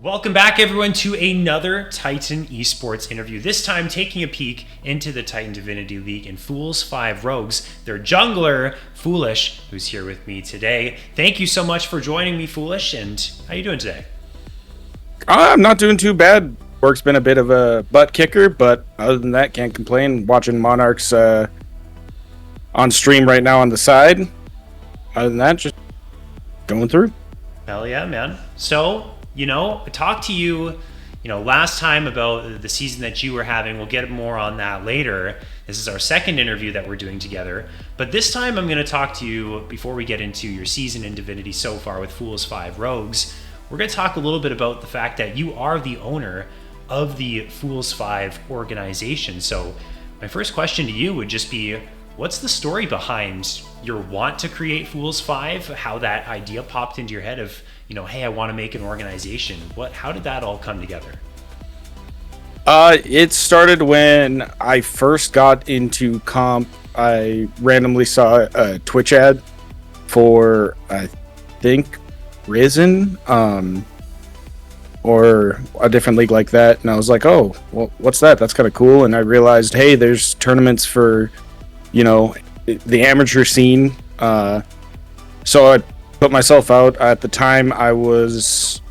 Welcome back, everyone, to another Titan Esports interview. This time, taking a peek into the Titan Divinity League and Fools 5 Rogues. Their jungler, Foolish, who's here with me today. Thank you so much for joining me, Foolish. And how you doing today? I'm not doing too bad. Work's been a bit of a butt kicker, but other than that, can't complain. Watching Monarchs on stream right now on the side. Other than that, just going through. Hell yeah, man. So, I talked to you, last time about the season that you were having. We'll get more on that later. This is our second interview that we're doing together. But this time I'm going to talk to you before we get into your season in Divinity so far with Fools 5 Rogues. We're going to talk a little bit about the fact that you are the owner of the Fools 5 organization. So my first question to you would just be, what's the story behind your want to create Fools 5? How that idea popped into your head of, hey, I want to make an organization. How did that all come together? It started when I first got into comp. I randomly saw a Twitch ad for, I think, Risen, or a different league like that. And I was like, oh, well, what's that? That's kind of cool. And I realized, hey, there's tournaments for, the amateur scene. So I put myself out. At the time, I was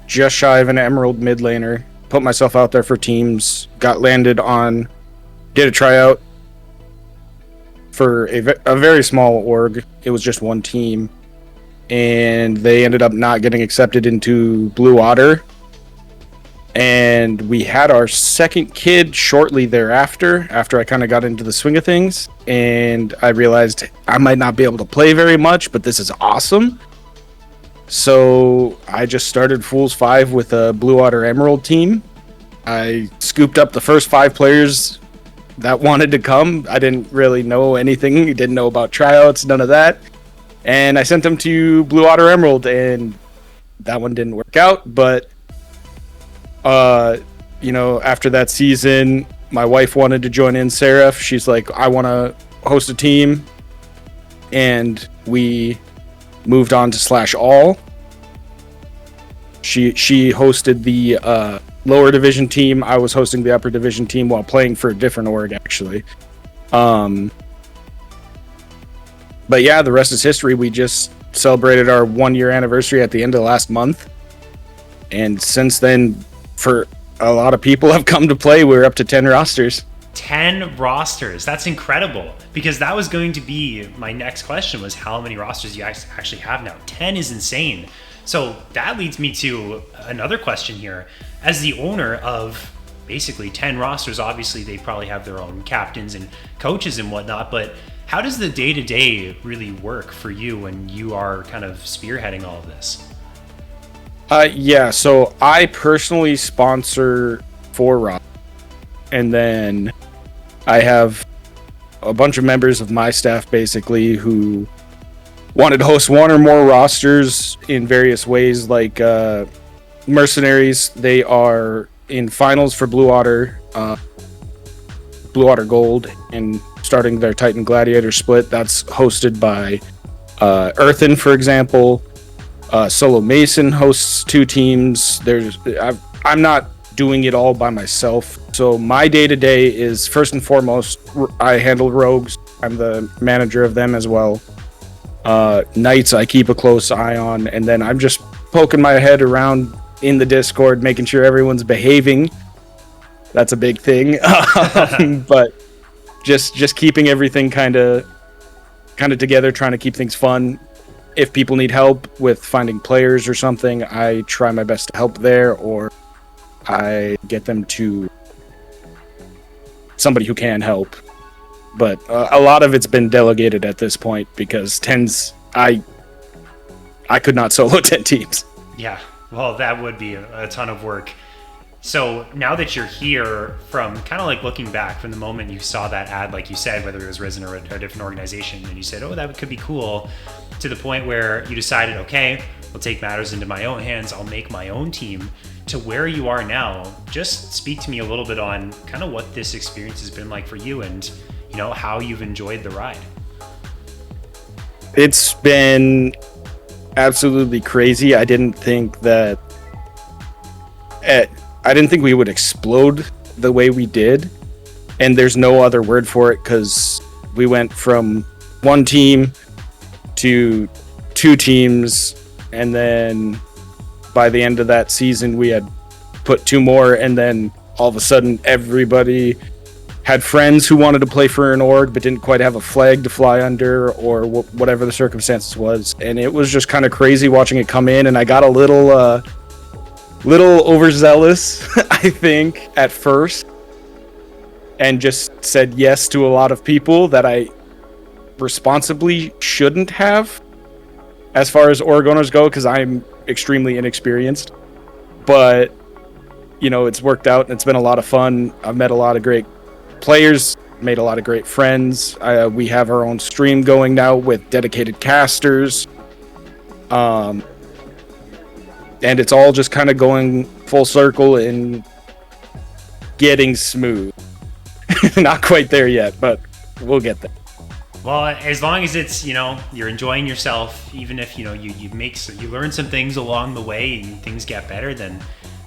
just shy of an Emerald mid laner. Put myself out there for teams. Got landed on, did a tryout for a very small org. It was just one team. And they ended up not getting accepted into Blue Otter. And we had our second kid shortly thereafter, after I kind of got into the swing of things. And I realized I might not be able to play very much, but this is awesome. So I just started Fools 5 with a Blue Otter Emerald team. I scooped up the first 5 players that wanted to come. I didn't really know anything. Didn't know about tryouts, none of that. And I sent them to Blue Otter Emerald, and that one didn't work out. But after that season, my wife wanted to join in, Seraph. She's like, I want to host a team. And we moved on to Slash All. She hosted the lower division team. I was hosting the upper division team while playing for a different org, actually. But yeah, the rest is history. We just celebrated our 1-year anniversary at the end of last month. And since then, for a lot of people have come to play, we're up to 10 rosters. 10 rosters. That's incredible, because that was going to be my next question, was how many rosters you guys actually have now. 10 is insane. So that leads me to another question here. As the owner of basically 10 rosters, obviously they probably have their own captains and coaches and whatnot, but how does the day-to-day really work for you when you are kind of spearheading all of this? So I personally sponsor 4 rosters, and then I have a bunch of members of my staff basically who wanted to host 1 or more rosters in various ways, like Mercenaries. They are in finals for Blue Otter Gold, and starting their Titan Gladiator split. That's hosted by Earthen, for example. Solo Mason hosts 2 teams. I'm not doing it all by myself. So my day-to-day is, first and foremost, I handle rogues. I'm the manager of them as well. Knights I keep a close eye on, and then I'm just poking my head around in the Discord, making sure everyone's behaving. That's a big thing. But just keeping everything kind of together, trying to keep things fun. If people need help with finding players or something, I try my best to help there, or I get them to somebody who can help. But a lot of it's been delegated at this point, because 10s, I could not solo 10 teams. Yeah, well, that would be a ton of work. So now that you're here, from kind of like looking back from the moment you saw that ad, like you said, whether it was Risen or a different organization, and you said, oh, that could be cool, to the point where you decided, okay, I'll take matters into my own hands, I'll make my own team, to where you are now. Just speak to me a little bit on kind of what this experience has been like for you, and how you've enjoyed the ride. It's been absolutely crazy. I didn't think that I didn't think we would explode the way we did, and there's no other word for it, because we went from one team to two teams, and then by the end of that season we had put two more, and then all of a sudden everybody had friends who wanted to play for an org but didn't quite have a flag to fly under, or whatever the circumstances was. And it was just kind of crazy watching it come in, and I got a little overzealous I think at first, and just said yes to a lot of people that I responsibly shouldn't have as far as org owners go, because I'm extremely inexperienced. But it's worked out, and it's been a lot of fun. I've met a lot of great players, made a lot of great friends. We have our own stream going now with dedicated casters, and it's all just kind of going full circle and getting smooth. Not quite there yet, but we'll get there. Well, as long as it's, you're enjoying yourself, even if, you learn some things along the way and things get better, then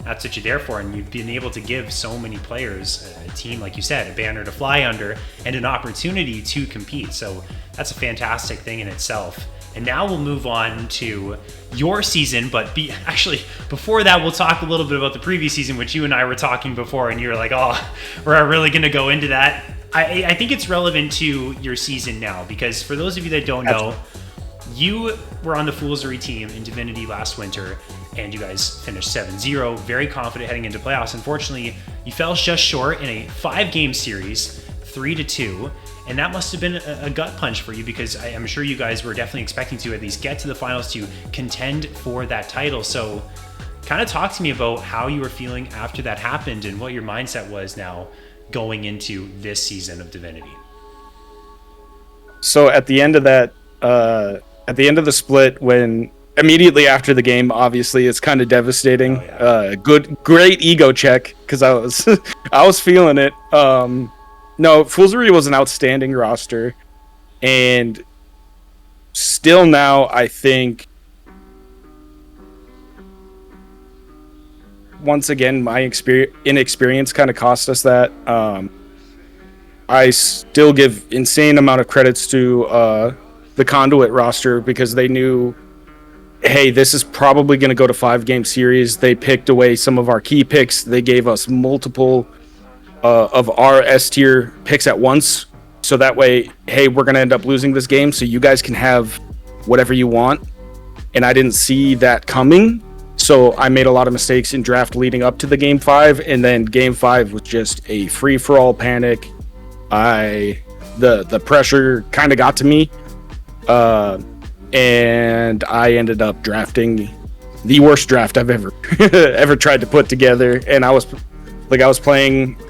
that's what you're there for. And you've been able to give so many players a team, like you said, a banner to fly under and an opportunity to compete. So that's a fantastic thing in itself. And now we'll move on to your season, but before that, we'll talk a little bit about the previous season, which you and I were talking before, and you were like, oh, we're really going to go into that. I think it's relevant to your season now, because for those of you that don't know, you were on the Foolsary team in Divinity last winter, and you guys finished 7-0, very confident heading into playoffs. Unfortunately, you fell just short in a 5-game series, 3-2, and that must have been a gut punch for you, because I'm sure you guys were definitely expecting to at least get to the finals to contend for that title. So kind of talk to me about how you were feeling after that happened and what your mindset was now going into this season of Divinity. So at the end of that, at the end of the split, when immediately after the game, obviously it's kind of devastating. Oh, yeah. Great ego check, because I was feeling it. No, Foolsary was an outstanding roster, and still now I think once again my inexperience kind of cost us that. I still give insane amount of credits to the Conduit roster, because they knew, hey, this is probably going to go to 5-game series. They picked away some of our key picks. They gave us multiple of our S tier picks at once, so that way, hey, we're going to end up losing this game, so you guys can have whatever you want. And I didn't see that coming, so I made a lot of mistakes in draft leading up to the Game 5, and then Game 5 was just a free-for-all panic. The pressure kind of got to me, and I ended up drafting the worst draft I've ever tried to put together. And I was playing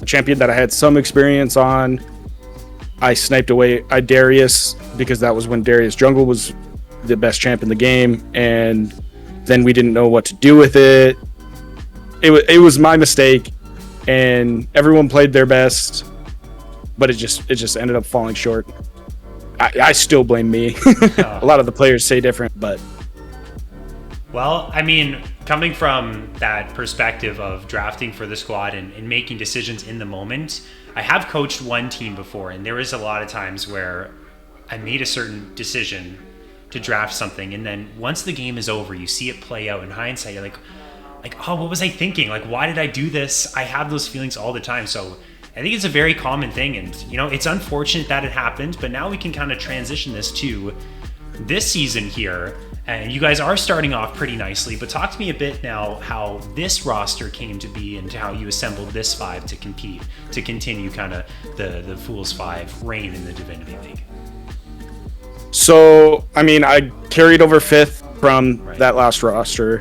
a champion that I had some experience on. I sniped away Darius, because that was when Darius Jungle was the best champ in the game, and then we didn't know what to do with it. It was my mistake, and everyone played their best, but it just ended up falling short. I still blame me. A lot of the players say different, but... Well, I mean, coming from that perspective of drafting for the squad and making decisions in the moment, I have coached one team before, and there was a lot of times where I made a certain decision to draft something, and then once the game is over, you see it play out in hindsight, you're like, oh, what was I thinking? Like, why did I do this? I have those feelings all the time. So I think it's a very common thing, and it's unfortunate that it happened, but now we can kind of transition this to this season here. And you guys are starting off pretty nicely, but talk to me a bit now how this roster came to be and how you assembled this 5 to compete, to continue kind of the Fools 5 reign in the Divinity League. So, I mean, I carried over 5th from that last roster.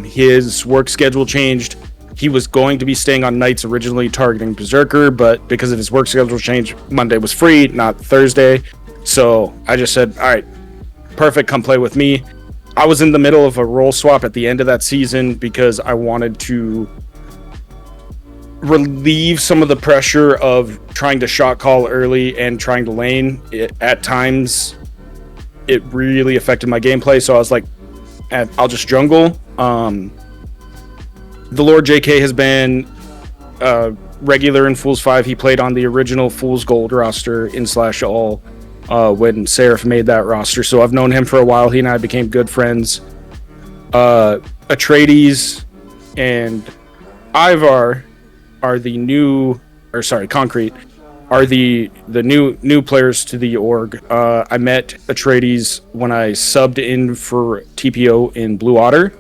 His work schedule changed. He was going to be staying on nights, originally targeting Berserker, but because of his work schedule change, Monday was free, not Thursday. So I just said, all right, perfect, come play with me. I was in the middle of a role swap at the end of that season because I wanted to relieve some of the pressure of trying to shot call early and trying to lane. At times, it really affected my gameplay, so I was like, I'll just jungle. the Lord JK has been regular in Fools 5. He played on the original Fools Gold roster in Slash All when Seraph made that roster. So I've known him for a while. He and I became good friends. Atreides and Ivar are the Concrete are the new players to the org. I met Atreides when I subbed in for TPO in Blue Otter.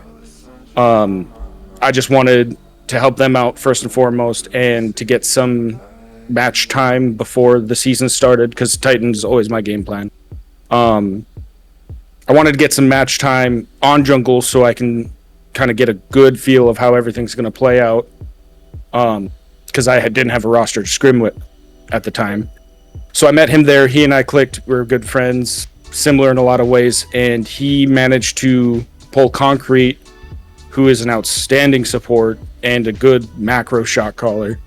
I just wanted to help them out first and foremost, and to get some match time before the season started, because Titan's always my game plan. I wanted to get some match time on jungle so I can kind of get a good feel of how everything's going to play out, because I didn't have a roster to scrim with at the time. So I met him there. He and I clicked. We were good friends, similar in a lot of ways, and he managed to pull Concrete, who is an outstanding support and a good macro shot caller.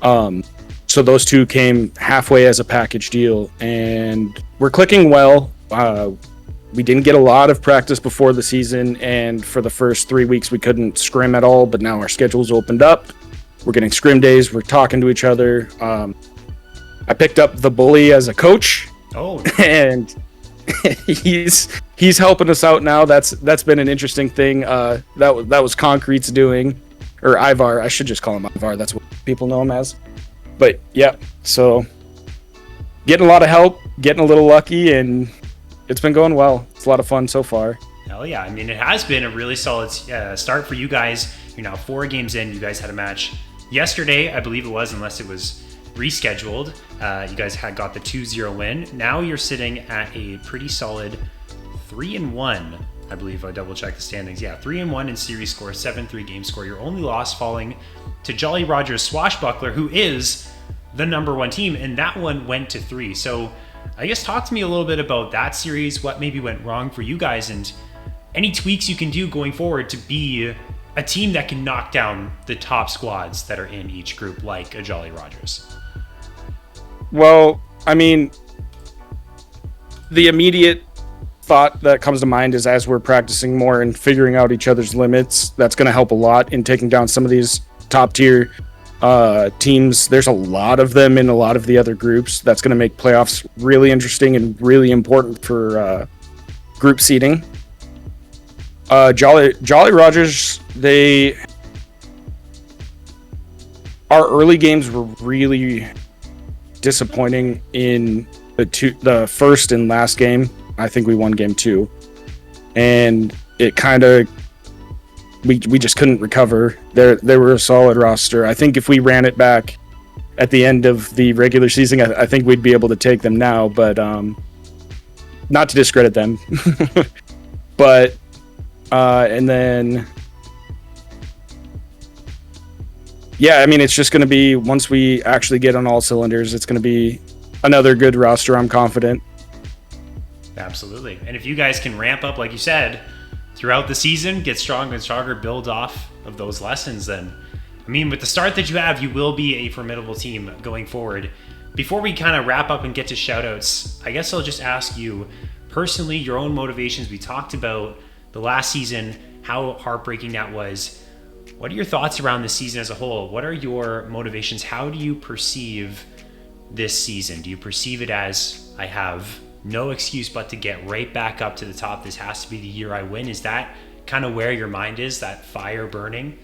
So those two came halfway as a package deal, and we're clicking well. We didn't get a lot of practice before the season, and for the first 3 weeks we couldn't scrim at all, but now our schedule's opened up. We're getting scrim days. We're talking to each other. I picked up the bully as a coach. Oh, and he's helping us out now. That's been an interesting thing. That was Concrete's doing, or Ivar. I should just call him Ivar. That's what people know him as. But yeah, so getting a lot of help, getting a little lucky, and it's been going well. It's a lot of fun so far. Hell yeah. I mean, it has been a really solid start for you guys. You're now 4 games in. You guys had a match yesterday, I believe it was, unless it was rescheduled. You guys got the 2-0 win. Now you're sitting at a pretty solid 3-1. I believe I double checked the standings. Yeah, 3-1 in series score, 7-3 game score. Your only loss falling to Jolly Rogers Swashbuckler, who is the number 1 team, and that one went to 3. So I guess talk to me a little bit about that series, what maybe went wrong for you guys, and any tweaks you can do going forward to be a team that can knock down the top squads that are in each group, like a Jolly Rogers. Well, I mean, the immediate thought that comes to mind is, as we're practicing more and figuring out each other's limits, that's going to help a lot in taking down some of these top tier teams. There's a lot of them in a lot of the other groups. That's going to make playoffs really interesting and really important for group seeding. Jolly Rogers, our early games were really disappointing in the first and last game. I think we won game 2, and it kind of we just couldn't recover. They were a solid roster. I think if we ran it back at the end of the regular season, I think we'd be able to take them now, but not to discredit them. But and then yeah, I mean, it's just going to be, once we actually get on all cylinders, it's going to be another good roster, I'm confident. Absolutely. And if you guys can ramp up, like you said, throughout the season, get stronger and stronger, build off of those lessons, then, I mean, with the start that you have, you will be a formidable team going forward. Before we kind of wrap up and get to shoutouts, I guess I'll just ask you personally, your own motivations. We talked about the last season, how heartbreaking that was. What are your thoughts around the season as a whole? What are your motivations? How do you perceive this season? Do you perceive it as, I have no excuse but to get right back up to the top? This has to be the year I win. Is that kind of where your mind is, that fire burning?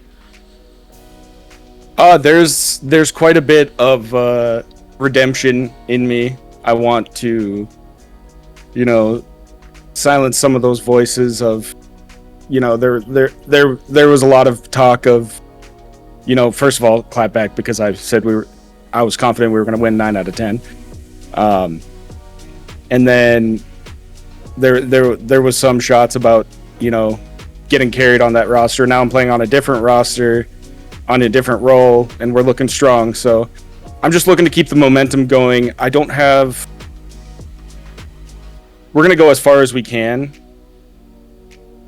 There's quite a bit of redemption in me. I want to, silence some of those voices of, there was a lot of talk of, first of all, clap back, because I said I was confident we were going to win 9 out of 10. And then there was some shots about, getting carried on that roster. Now I'm playing on a different roster, on a different role, and we're looking strong. So I'm just looking to keep the momentum going. We're going to go as far as we can.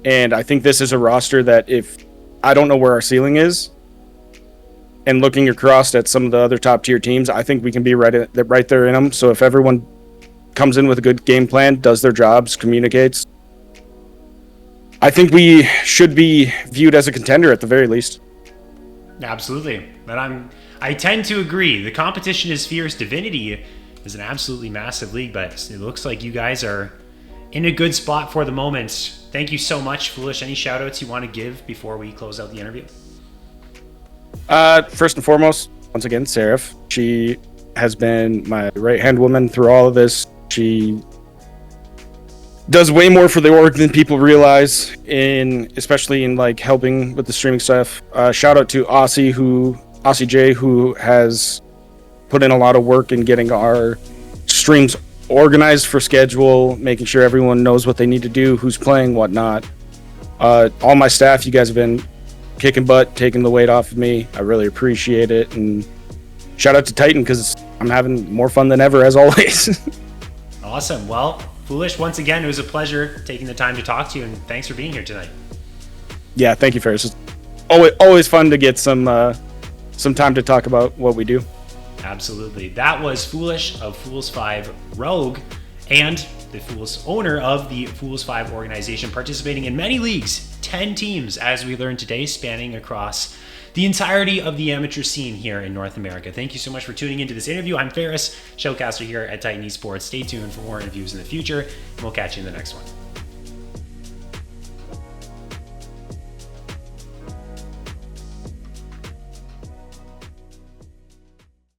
And I think this is a roster that, if I don't know where our ceiling is, and looking across at some of the other top tier teams, I think we can be right there in them. So if everyone comes in with a good game plan, does their jobs, communicates, I think we should be viewed as a contender at the very least. Absolutely. And I tend to agree. The competition is fierce. Divinity is an absolutely massive league, but it looks like you guys are in a good spot for the moment. Thank you so much, Foolish. Any shout outs you want to give before we close out the interview? First and foremost, once again, Seraph. She has been my right-hand woman through all of this. She does way more for the org than people realize, especially in like helping with the streaming stuff. Shout out to Aussie J, who has put in a lot of work in getting our streams organized for schedule, making sure everyone knows what they need to do, who's playing, whatnot. All my staff, you guys have been kicking butt, taking the weight off of me. I really appreciate it. And shout out to Titan, because I'm having more fun than ever, as always. Awesome. Well, Foolish, once again, it was a pleasure taking the time to talk to you, and thanks for being here tonight. Yeah, thank you, Faris. It's always fun to get some time to talk about what we do. Absolutely. That was Foolish of Fools 5 Rogue, and the owner of the Fools 5 organization, participating in many leagues, 10 teams, as we learned today, spanning across the entirety of the amateur scene here in North America. Thank you so much for tuning into this interview. I'm Faris, showcaster here at Titan Esports. Stay tuned for more interviews in the future, and we'll catch you in the next one.